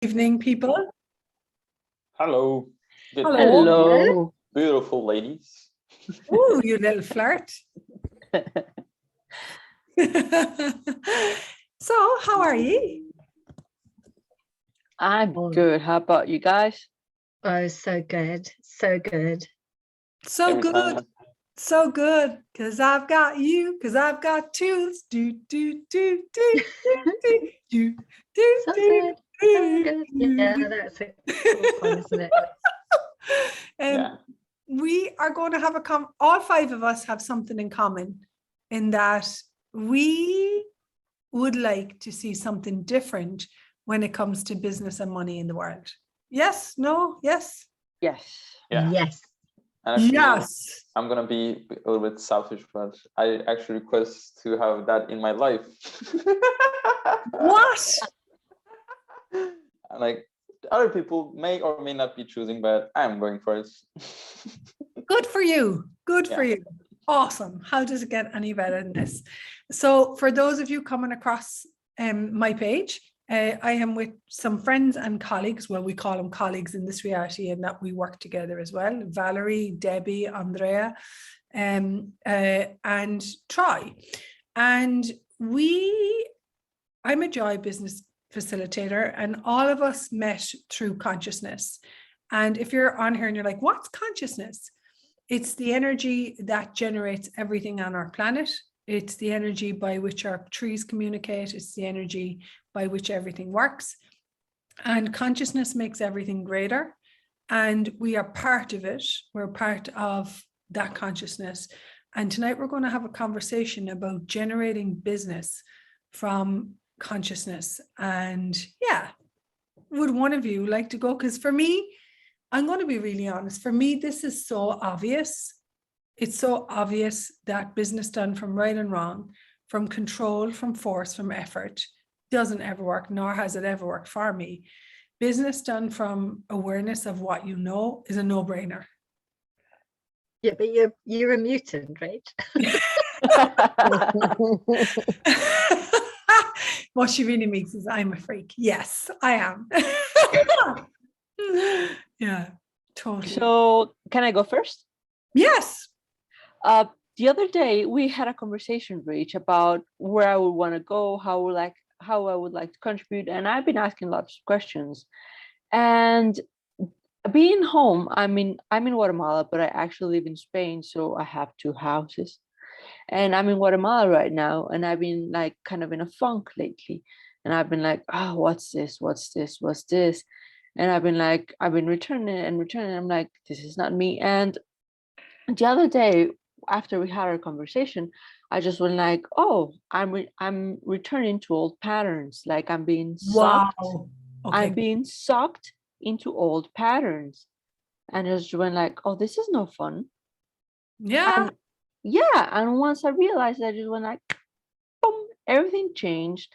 Evening, people. Hello. Good Hello. Hello. beautiful ladies. Ooh, you little flirt. So, how are you? I'm good. How about you guys? Oh, so good. So good. So Every good. time. So good. Because I've got you. Because I've got tools. Do, do, do, do, do, do, do, do, So do, good. So do, good. do, Yeah, do. that's a cool one, isn't it? Yeah. We are going to have all five of us have something in common in that we would like to see something different when it comes to business and money in the world. Yes, no, yes. Yes. Yeah. Yes. And actually, Yes. I'm gonna be a little bit selfish, but I actually request to have that in my life. What? Like other people may or may not be choosing, but I'm going for it. Good for you. Good for Yeah. you. Awesome. How does it get any better than this? So for those of you coming across my page, I am with some friends and colleagues. Well, we call them colleagues in this reality, and that we work together as well. Valerie, Debbie, Andrea, and Troy. And I'm a Joy business facilitator, and all of us met through consciousness. And if you're on here and you're like, what's consciousness? It's the energy that generates everything on our planet. It's the energy by which our trees communicate. It's the energy by which everything works. And consciousness makes everything greater. And we are part of it. We're part of that consciousness. And tonight we're going to have a conversation about generating business from consciousness. And yeah, would one of you like to go? Because for me, I'm going to be really honest. For me, this is so obvious. It's so obvious that business done from right and wrong, from control, from force, from effort, doesn't ever work, nor has it ever worked for me. Business done from awareness of what you know is a no-brainer. Yeah, but you're a mutant, right? What she really means is I'm a freak. Yes, I am. Yeah, totally. So can I go first? Yes. The other day we had a conversation, Rach, about where I would want to go, how I would like to contribute, and I've been asking lots of questions. And being home, I'm in Guatemala, but I actually live in Spain, so I have two houses. And I'm in Guatemala right now, and I've been like kind of in a funk lately. And I've been like, oh, what's this? What's this? What's this? And I've been returning and returning. I'm like, this is not me. And the other day, after we had our conversation, I just went like, oh, I'm returning to old patterns. Like I'm being sucked. Wow. Okay. I'm being sucked into old patterns. And I just went like, oh, this is no fun. Yeah. And once I realized, I just went like, boom, everything changed.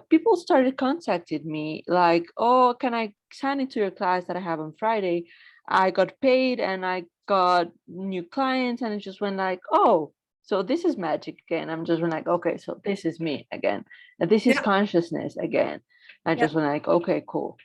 People started contacting me like, oh, can I sign into your class that I have on Friday? I got paid and I got new clients, and it just went like, oh, so this is magic again. I'm just went like, okay, so this is me again, and this is Yeah. consciousness again. I just went like, okay, cool.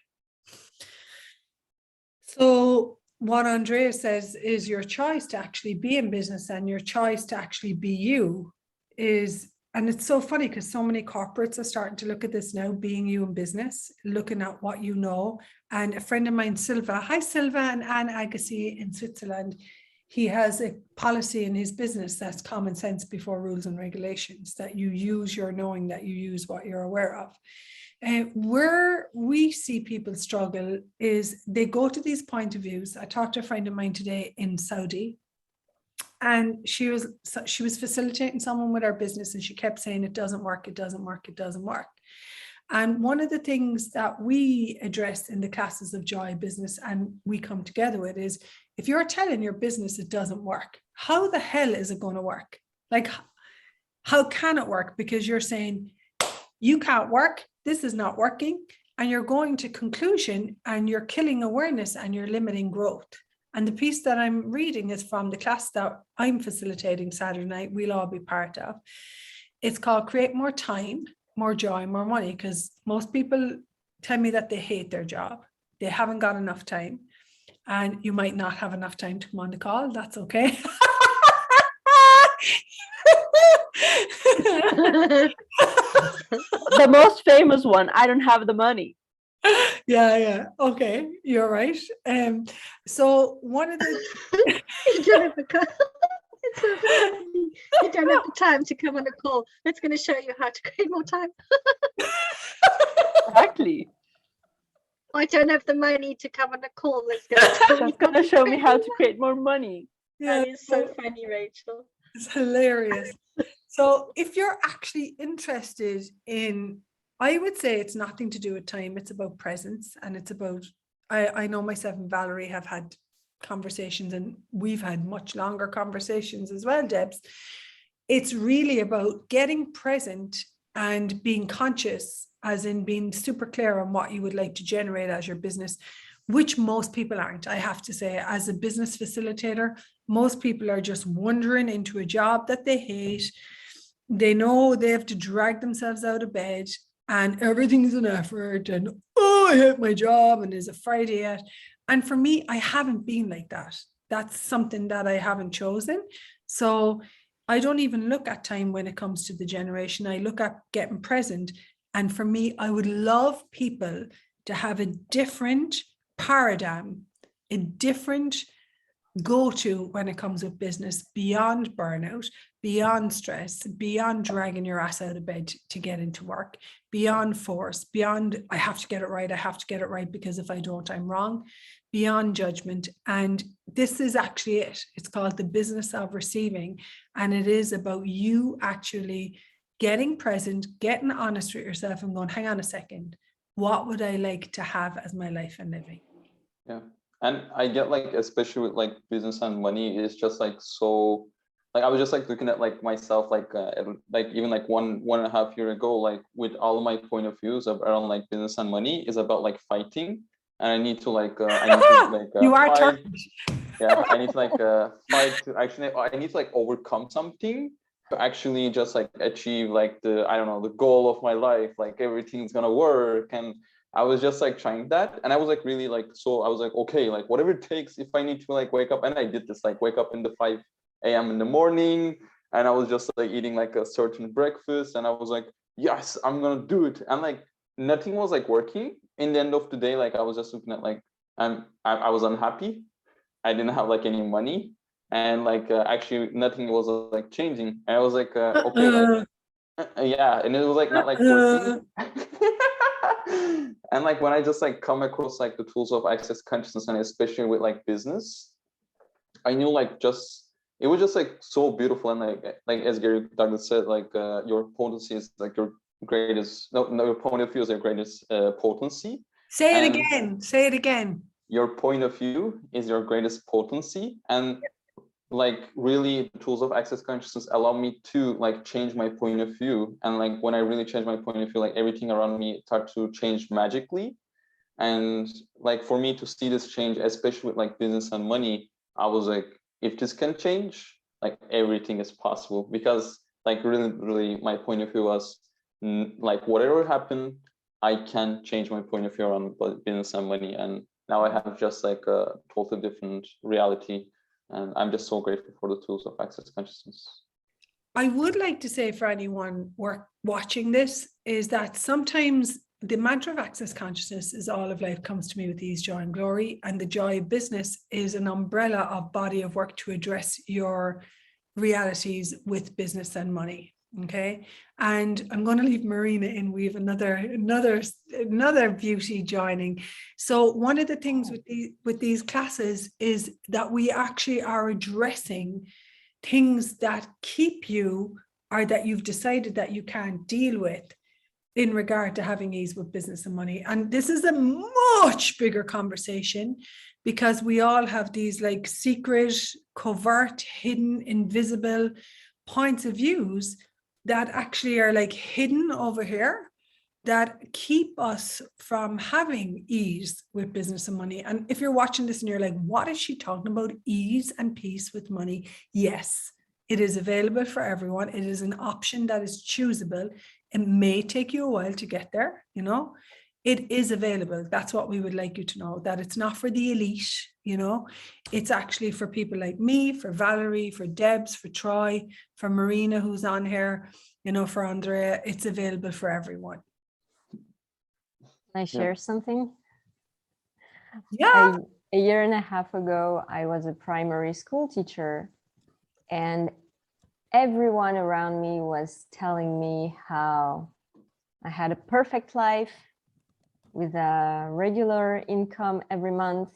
So what Andrea says is your choice to actually be in business and your choice to actually be you is, and it's so funny because so many corporates are starting to look at this now, being you in business, looking at what you know. And a friend of mine, Silva, hi Silva, and Anne Agassi in Switzerland, he has a policy in his business that's common sense before rules and regulations, that you use your knowing, that you use what you're aware of. Where we see people struggle is they go to these point of views. I talked to a friend of mine today in Saudi, and she was facilitating someone with our business, and she kept saying, it doesn't work, it doesn't work, it doesn't work. And one of the things that we address in the classes of Joy Business, and we come together with, is if you're telling your business it doesn't work, how the hell is it going to work? Like, how can it work? Because you're saying you can't work, this is not working, and you're going to conclusion and you're killing awareness and you're limiting growth. And the piece that I'm reading is from the class that I'm facilitating Saturday night, we'll all be part of. It's called Create More Time, More Joy, More Money, because most people tell me that they hate their job. They haven't got enough time. And you might not have enough time to come on the call. That's okay. The most famous one, I don't have the money. Yeah. Okay, you're right. So one of the You don't have the it's so funny. You don't have the time to come on a call. It's going to show you how to create more time. Exactly. I don't have the money to come on a call. That's Going to show me how to create more money. That is so funny, Rachel. It's hilarious. So if you're actually interested in, I would say it's nothing to do with time. It's about presence, and it's about, I know myself and Valerie have had conversations, and we've had much longer conversations as well, Debs. It's really about getting present and being conscious, as in being super clear on what you would like to generate as your business, which most people aren't. I have to say, as a business facilitator, most people are just wandering into a job that they hate. They know they have to drag themselves out of bed, and everything's an effort, and oh, I hate my job, and is it Friday yet? And for me, I haven't been like that. That's something that I haven't chosen. So I don't even look at time when it comes to the generation. I look at getting present. And for me, I would love people to have a different paradigm, a different go-to when it comes with business, beyond burnout, beyond stress, beyond dragging your ass out of bed to get into work, beyond force, beyond I have to get it right because if I don't, I'm wrong, beyond judgment. And this is actually it. It's called the business of receiving. And it is about you actually getting present, getting honest with yourself and going, hang on a second, what would I like to have as my life and living? Yeah. And I get like, especially with like business and money, it's just like, so like, I was just like looking at like myself, like even like one and a half year ago, like with all of my point of views around like business and money is about like fighting. And I need to like, you are fight. turned. Yeah. I need to like fight to actually, I need to like overcome something to actually just like achieve like the, I don't know, the goal of my life, like everything's gonna work. And I was just like trying that, and I was like really like, so I was like, okay, like whatever it takes, if I need to like wake up, and I did this, like wake up in the 5 a.m. in the morning, and I was just like eating like a certain breakfast, and I was like, yes, I'm gonna do it. And like nothing was like working. In the end of the day, like I was just looking at like, I was unhappy. I didn't have like any money, and like actually nothing was like changing. And I was like, okay, like, yeah, and it was like not like working. And like when I just like come across like the tools of access consciousness, and especially with like business, I knew like just it was just like so beautiful. And like as Gary Douglas said, like your potency is like your greatest, no, your point of view is your greatest potency. Say it And again. Say it again. your point of view is your greatest potency. And like really the tools of access consciousness allow me to like change my point of view. And like when I really change my point of view, like everything around me start to change magically. And like for me to see this change, especially with like business and money, I was like, if this can change, like everything is possible. Because like really my point of view was like whatever happened, I can change my point of view on business and money. And now I have just like a totally different reality. And I'm just so grateful for the tools of access consciousness. I would like to say for anyone watching this is that sometimes the mantra of access consciousness is all of life comes to me with ease, joy, and glory. And the joy of business is an umbrella of body of work to address your realities with business and money. Okay. And I'm going to leave Marina in. We have another beauty joining. So one of the things with these classes is that we actually are addressing things that keep you, or that you've decided that you can't deal with in regard to having ease with business and money. And this is a much bigger conversation, because we all have these like secret, covert, hidden, invisible points of views that actually are like hidden over here that keep us from having ease with business and money. And if you're watching this and you're like, what is she talking about? Ease and peace with money? Yes, it is available for everyone. It is an option that is choosable. It may take you a while to get there, it is available. That's what we would like you to know, that it's not for the elite, you know, it's actually for people like me, for Valerie, for Debs, for Troy, for Marina, who's on here, you know, for Andrea. It's available for everyone. Can I share something? Yeah. A year and a half ago, I was a primary school teacher, and everyone around me was telling me how I had a perfect life with a regular income every month,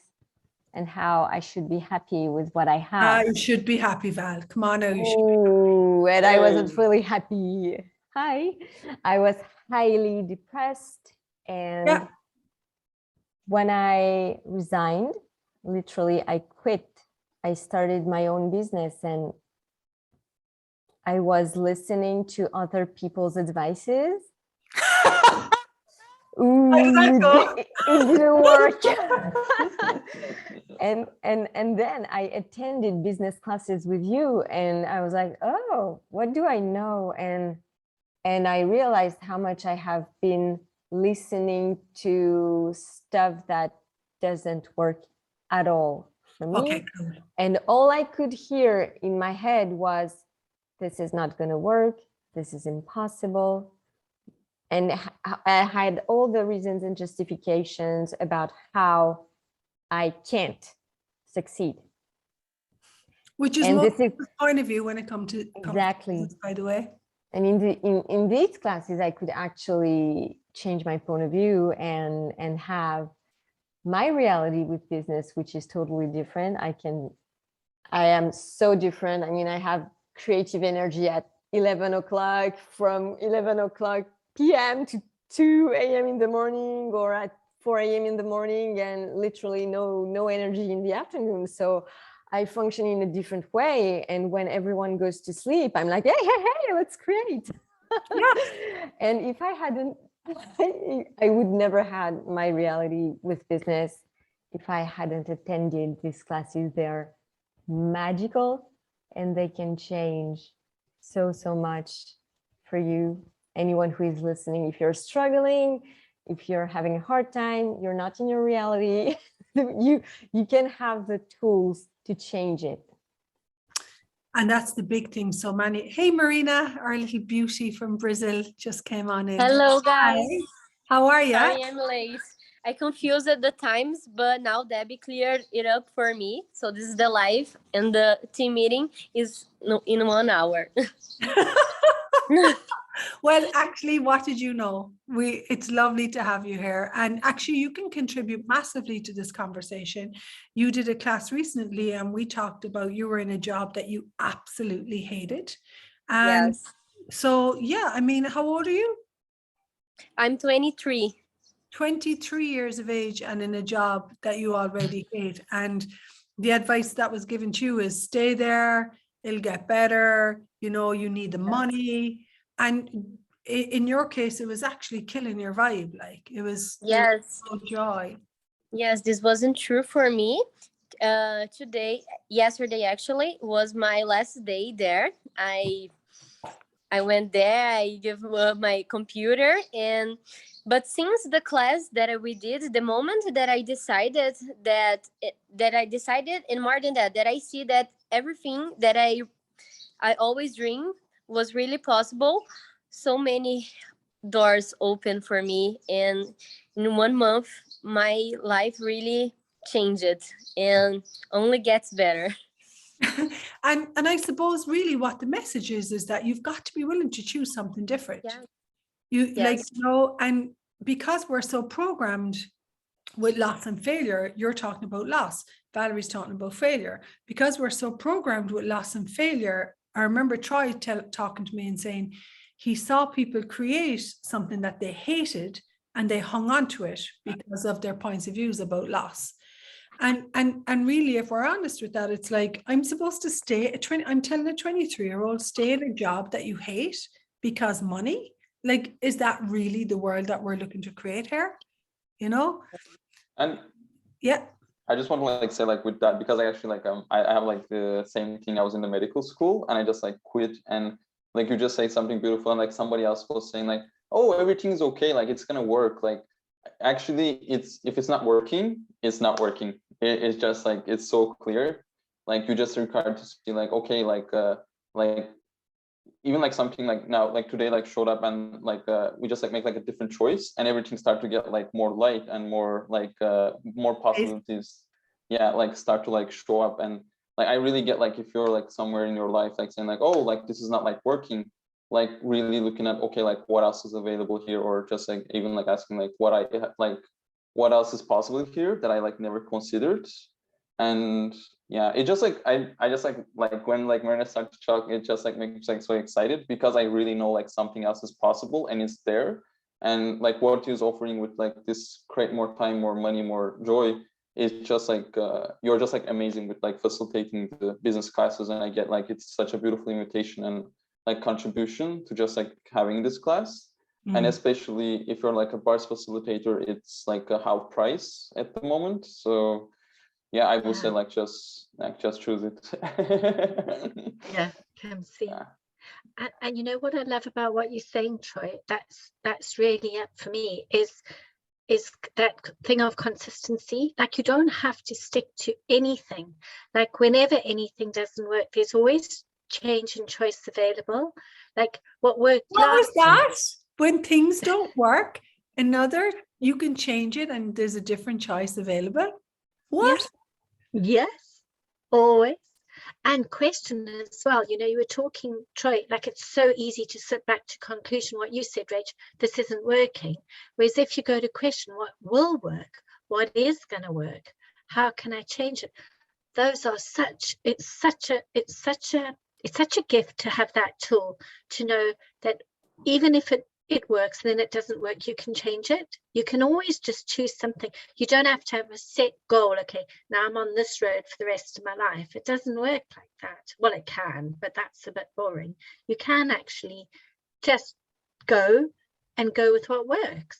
and how I should be happy with what I have. You should be happy, Val. Come on now. Ooh, and I wasn't really happy. Hi. I was highly depressed. And when I resigned, literally, I quit. I started my own business, and I was listening to other people's advices. Ooh, it didn't work. and then I attended business classes with you, and I was like, oh, what do I know? And I realized how much I have been listening to stuff that doesn't work at all for me. Okay, cool. And all I could hear in my head was, this is not going to work. This is impossible. And I had all the reasons and justifications about how I can't succeed. Which is and most this is the point of view when it comes to exactly business, by the way. And in these classes, I could actually change my point of view and have my reality with business, which is totally different. I am so different. I mean, I have creative energy at 11 o'clock, from 11 o'clock p.m. to 2 a.m. in the morning, or at 4 a.m. in the morning, and literally no energy in the afternoon. So I function in a different way. And when everyone goes to sleep, I'm like, hey, let's create. Yeah. And if I hadn't, I would never had my reality with business if I hadn't attended these classes. They're magical, and they can change so much for you. Anyone who is listening, if you're struggling, if you're having a hard time, you're not in your reality, you can have the tools to change it. And that's the big thing. So many. Hey, Marina, our little beauty from Brazil, just came on in. Hello, guys. Hi. How are you? Sorry, I'm late. I confused at the times, but now Debbie cleared it up for me. So this is the live, and the team meeting is in 1 hour. Well, actually, what did you know? It's lovely to have you here. And actually, you can contribute massively to this conversation. You did a class recently, and we talked about you were in a job that you absolutely hated. And Yes. so, yeah, I mean, how old are you? I'm 23. 23 years of age and in a job that you already hate. And the advice that was given to you is stay there, it'll get better, you know, you need the money. And in your case, it was actually killing your vibe. Like it was, there was no joy. Yes, this wasn't true for me. Yesterday actually was my last day there. I went there, I gave my computer, but since the class that we did, the moment that I decided and more than that I see that everything that I always dreamed was really possible. So many doors open for me, and in 1 month my life really changed and only gets better. and I suppose really what the message is that you've got to be willing to choose something different. Like, you know, and because we're so programmed with loss and failure, you're talking about loss, Valerie's talking about failure. Because we're so programmed with loss and failure, I remember Troy talking to me and saying he saw people create something that they hated and they hung on to it because of their points of views about loss. And really, if we're honest with that, it's like, I'm supposed to stay I'm telling a 23-year-old, stay in a job that you hate because money. Like, is that really the world that we're looking to create here? You know? And yeah, I just want to like say like with that, because I actually like I have like the same thing. I was in the medical school and I just like quit, and like you just say something beautiful, and like somebody else was saying like, oh, everything's okay, like it's gonna work, like actually, if it's not working, it's not working. It's just like, it's so clear. Like you just required to see like, okay, like even like something like now, like today, like showed up and like we just like make like a different choice and everything start to get like more light and more like more possibilities. Yeah, like start to like show up. And like I really get like, if you're like somewhere in your life like saying like, oh, like this is not like working, like really looking at, okay, like what else is available here, or just like even like asking like what else is possible here that I like never considered. And yeah, it just like I just like when like Marina started to talk, it just like makes like so excited, because I really know like something else is possible and it's there. And like what he's offering with like this create more time, more money, more joy, is just like you're just like amazing with like facilitating the business classes. And I get like it's such a beautiful invitation and like contribution to just like having this class. And especially if you're like a bars facilitator, it's like a half price at the moment. So yeah, I would say like just choose it. Yeah, can see. Yeah. And you know what I love about what you're saying, Troy? That's really up for me is that thing of consistency. Like you don't have to stick to anything. Like whenever anything doesn't work, there's always change and choice available. Like what worked What was last time. that? When things don't work, you can change it and there's a different choice available. What? Yes, always. And question as well, you know, you were talking, Troy, like it's so easy to sit back to conclusion what you said, Rach, this isn't working. Whereas if you go to question what will work, what is going to work, how can I change it? Those are it's such a gift to have that tool, to know that even if it works, then it doesn't work, you can change it. You can always just choose something. You don't have to have a set goal. Okay, now I'm on this road for the rest of my life. It doesn't work like that. Well, it can, but that's a bit boring. You can actually just go with what works.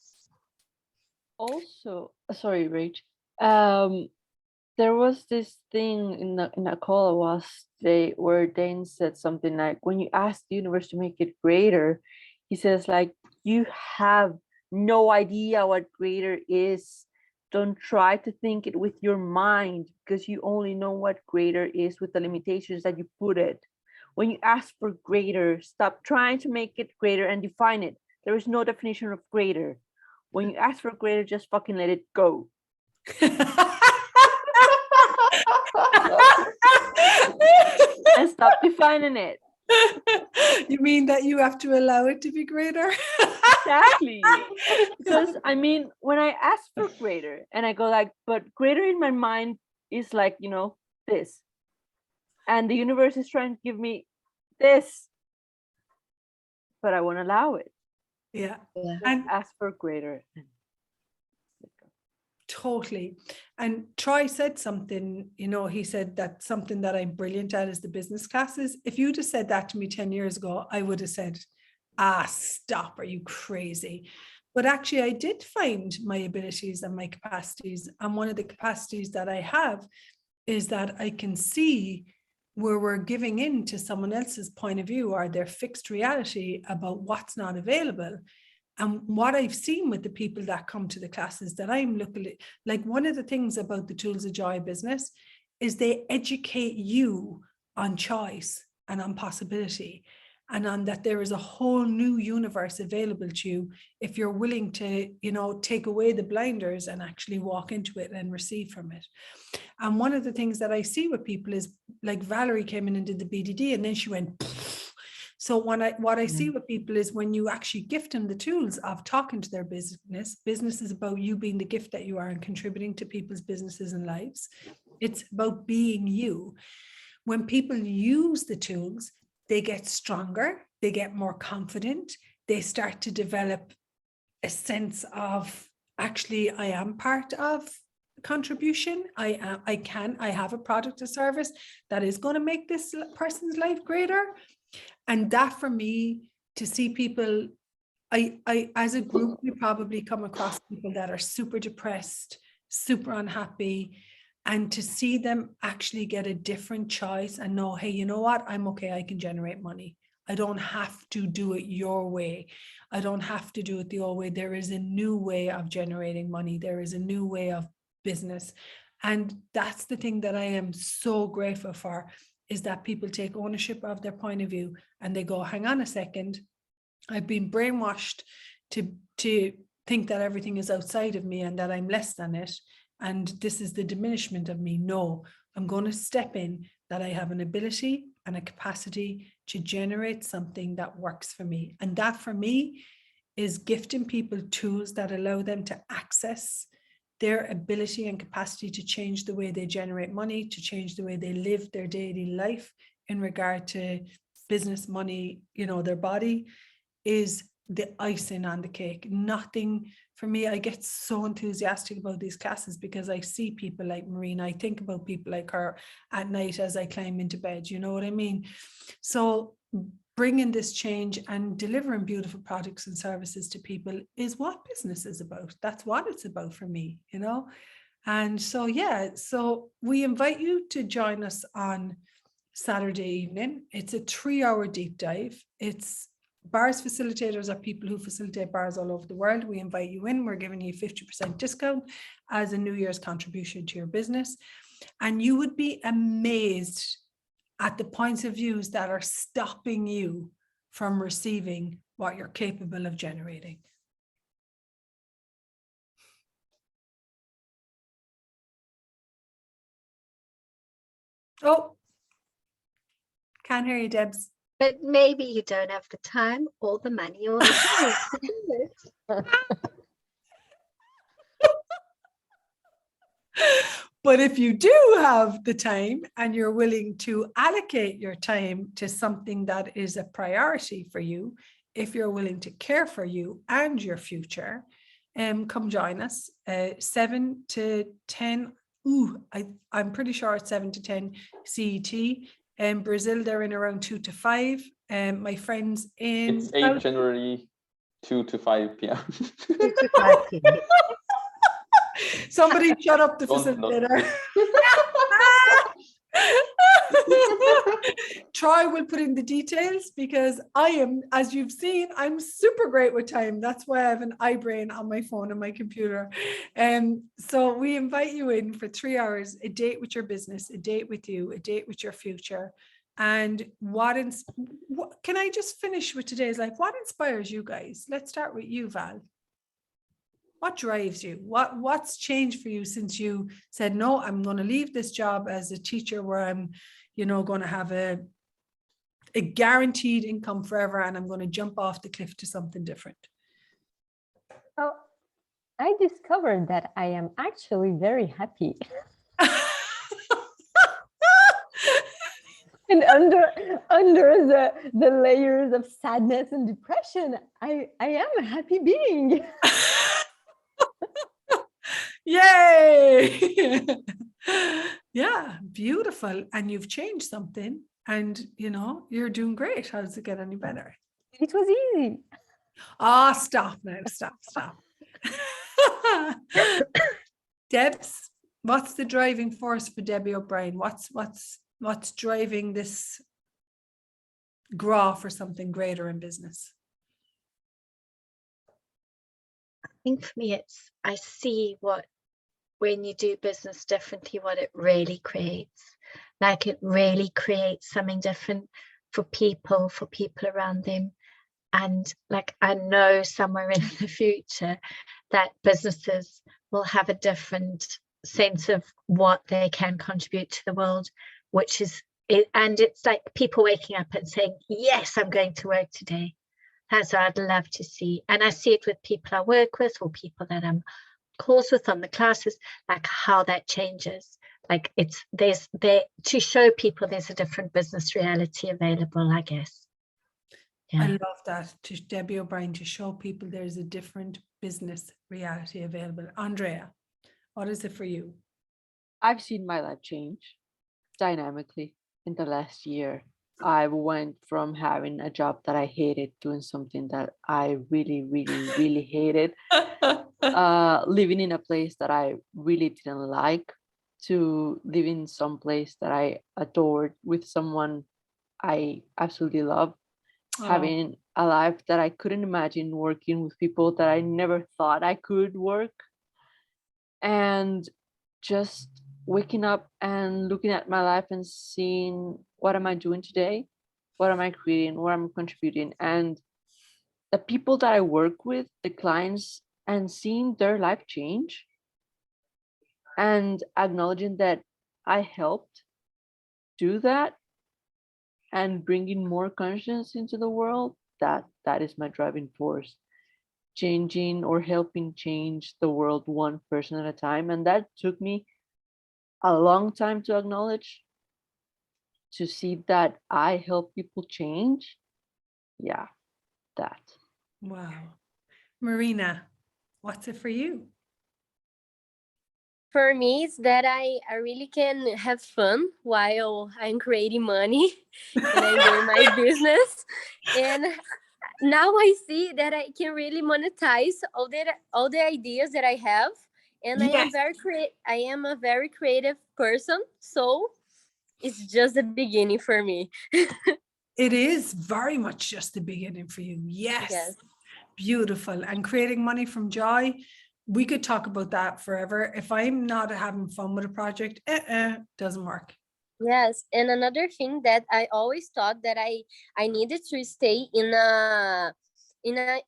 Also, sorry, Rach. There was this thing in a call where Dane said something like, when you ask the universe to make it greater, he says like, you have no idea what greater is. Don't try to think it with your mind, because you only know what greater is with the limitations that you put it. When you ask for greater, stop trying to make it greater and define it. There is no definition of greater. When you ask for greater, just fucking let it go. And stop defining it. You mean that you have to allow it to be greater? Exactly. Because I mean, when I ask for greater and I go like, but greater in my mind is like, you know, this. And the universe is trying to give me this. But I won't allow it. Yeah. And ask for greater. Totally. And Troy said something, you know, he said that something that I'm brilliant at is the business classes. If you'd have said that to me 10 years ago, I would have said, stop, are you crazy? But actually I did find my abilities and my capacities. And one of the capacities that I have is that I can see where we're giving in to someone else's point of view or their fixed reality about what's not available. And what I've seen with the people that come to the classes that I'm looking at, like one of the things about the Tools of Joy business is they educate you on choice and on possibility, and on that there is a whole new universe available to you if you're willing to, you know, take away the blinders and actually walk into it and receive from it. And one of the things that I see with people is like Valerie came in and did the BDD and then she went, so what I see with people is when you actually gift them the tools of talking to their business is about you being the gift that you are and contributing to people's businesses and lives. It's about being you. When people use the tools, they get stronger, they get more confident, they start to develop a sense of, actually, I am part of contribution. I have a product or service that is going to make this person's life greater. And that for me, to see people, I as a group, we probably come across people that are super depressed, super unhappy, and to see them actually get a different choice and know, hey, you know what, I'm okay, I can generate money. I don't have to do it your way. I don't have to do it the old way. There is a new way of generating money. There is a new way of business. And that's the thing that I am so grateful for, is that people take ownership of their point of view and they go, hang on a second, I've been brainwashed to think that everything is outside of me and that I'm less than it. And this is the diminishment of me. No, I'm going to step in that I have an ability and a capacity to generate something that works for me. And that for me is gifting people tools that allow them to access their ability and capacity to change the way they generate money, to change the way they live their daily life in regard to business, money, you know, their body, is the icing on the cake. Nothing for me. I get so enthusiastic about these classes because I see people like Marina. I think about people like her at night as I climb into bed. You know what I mean? So bringing this change and delivering beautiful products and services to people is what business is about. That's what it's about for me, you know? And so, yeah, so we invite you to join us on Saturday evening. It's a 3-hour deep dive. It's bars facilitators are people who facilitate bars all over the world. We invite you in. We're giving you 50% discount as a New Year's contribution to your business. And you would be amazed at the points of views that are stopping you from receiving what you're capable of generating. Oh, can't hear you, Debs. But maybe you don't have the time or the money or the choice. But if you do have the time and you're willing to allocate your time to something that is a priority for you, if you're willing to care for you and your future, come join us 7 to 10. I'm pretty sure it's 7 to 10 CET. In Brazil, they're in around 2 to 5. My friends in It's 8 January, 2 to 5 p.m. 2 to 5 p.m. Somebody shut up the Don't- facilitator. Troy will put in the details because I am, as you've seen, I'm super great with time. That's why I have an iBrain on my phone and my computer. So we invite you in for 3 hours, a date with your business, a date with you, a date with your future. And what can I just finish with today's life? What inspires you guys? Let's start with you, Val. What drives you? What's changed for you since you said, no, I'm going to leave this job as a teacher where I'm, you know, going to have a guaranteed income forever and I'm going to jump off the cliff to something different? Oh, I discovered that I am actually very happy. And under the layers of sadness and depression, I am a happy being. Yay! Yeah, beautiful. And you've changed something and, you know, you're doing great. How does it get any better? It was easy. Ah, stop now. Stop. Debs, what's the driving force for Debbie O'Brien? What's driving this graw for something greater in business? I think for me, I see when you do business differently, what it really creates. Like it really creates something different for people around them. And like, I know somewhere in the future that businesses will have a different sense of what they can contribute to the world, which is it. And it's like people waking up and saying, yes, I'm going to work today. That's what I'd love to see. And I see it with people I work with or people that I'm calls with on the classes, like how that changes. Like to show people there's a different business reality available, I guess. Yeah. I love that, to Debbie O'Brien, to show people there's a different business reality available. Andrea, what is it for you? I've seen my life change dynamically in the last year. I went from having a job that I hated, doing something that I really, really, really hated, living in a place that I really didn't like, to living in some place that I adored with someone I absolutely love. having a life that I couldn't imagine, working with people that I never thought I could work, and just waking up and looking at my life and seeing, what am I doing today? What am I creating? What am I contributing? And the people that I work with, the clients, and seeing their life change, and acknowledging that I helped do that and bringing more conscience into the world, that is my driving force. Changing or helping change the world one person at a time. And that took me a long time to acknowledge, to see that I help people change. Yeah, that. Wow. Marina, what's it for you? For me, it's that I really can have fun while I'm creating money and I'm doing my business. And now I see that I can really monetize all the ideas that I have. And Yes. I am a very creative person. So it's just the beginning for me. It is very much just the beginning for you. Yes. Yes. Beautiful. And creating money from joy. We could talk about that forever. If I'm not having fun with a project, doesn't work. Yes, and another thing that I always thought that I needed to stay in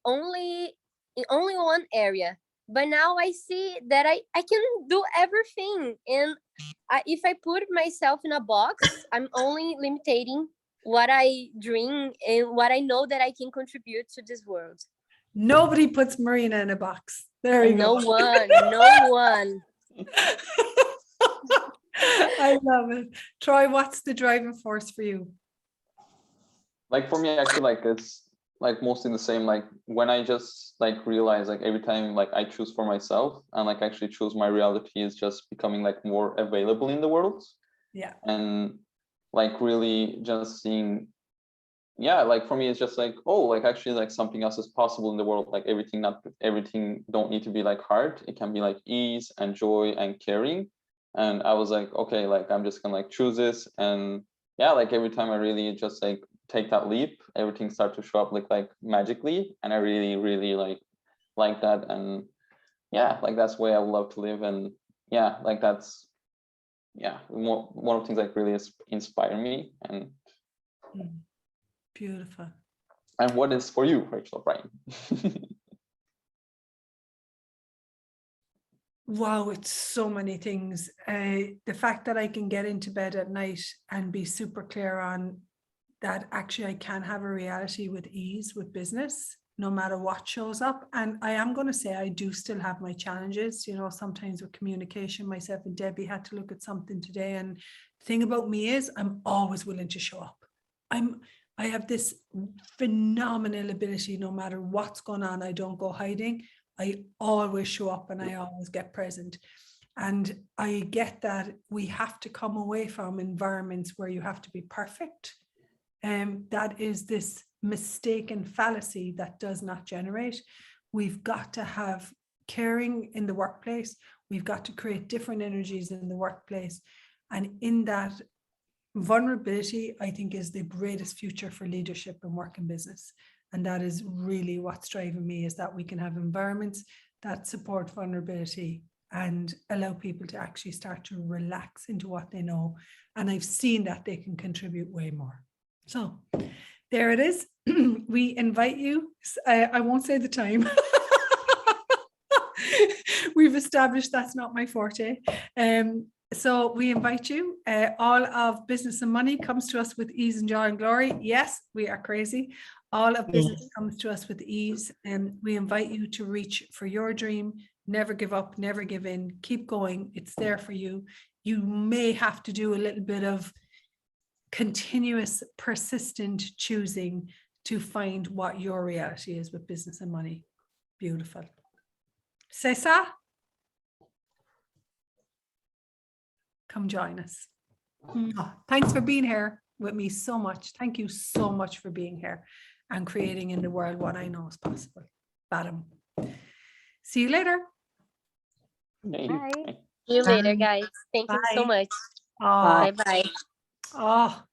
only one area, but now I see that I can do everything, and if I put myself in a box, I'm only limiting what I dream and what I know that I can contribute to this world. Nobody puts Marina in a box. There you No go. one, no one. I love it. Troy, what's the driving force for you? Like for me, actually, like it's like mostly the same. Like when I just like realize, like every time like I choose for myself and like actually choose, my reality is just becoming like more available in the world. Yeah. And like really just seeing, yeah, like for me it's just like, oh, like actually like something else is possible in the world. Like not everything don't need to be like hard. It can be like ease and joy and caring. And I was like, okay, like I'm just gonna like choose this. And yeah, like every time I really just like take that leap, everything starts to show up like magically. And I really, really like that. And yeah, like that's the way I would love to live. And yeah, like that's, yeah, one of the things like really inspire me. And Beautiful. and what is for you, Rachel, Brian? Wow, it's so many things. The fact that I can get into bed at night and be super clear on that actually I can have a reality with ease with business, no matter what shows up. And I am going to say I do still have my challenges, you know, sometimes with communication. Myself and Debbie had to look at something today. And the thing about me is I'm always willing to show up. I have this phenomenal ability, no matter what's going on, I don't go hiding. I always show up and I always get present. And I get that we have to come away from environments where you have to be perfect. That is this mistaken fallacy that does not generate. We've got to have caring in the workplace. We've got to create different energies in the workplace. And in that, vulnerability, I think, is the greatest future for leadership and work in business. And that is really what's driving me, is that we can have environments that support vulnerability and allow people to actually start to relax into what they know. And I've seen that they can contribute way more. So there it is. We invite you. I won't say the time. We've established that's not my forte. So we invite you. All of Business and Money comes to us with ease and joy and glory. Yes, we are crazy. All of business comes to us with ease. And we invite you to reach for your dream. Never give up, never give in. Keep going. It's there for you. You may have to do a little bit of continuous, persistent choosing to find what your reality is with business and money. Beautiful. C'est ça? Come join us. Thanks for being here with me so much. Thank you so much for being here and creating in the world what I know is possible. Badam. See you later. Bye. See you later, guys. Thank you so much. Oh, Bye-bye. oh.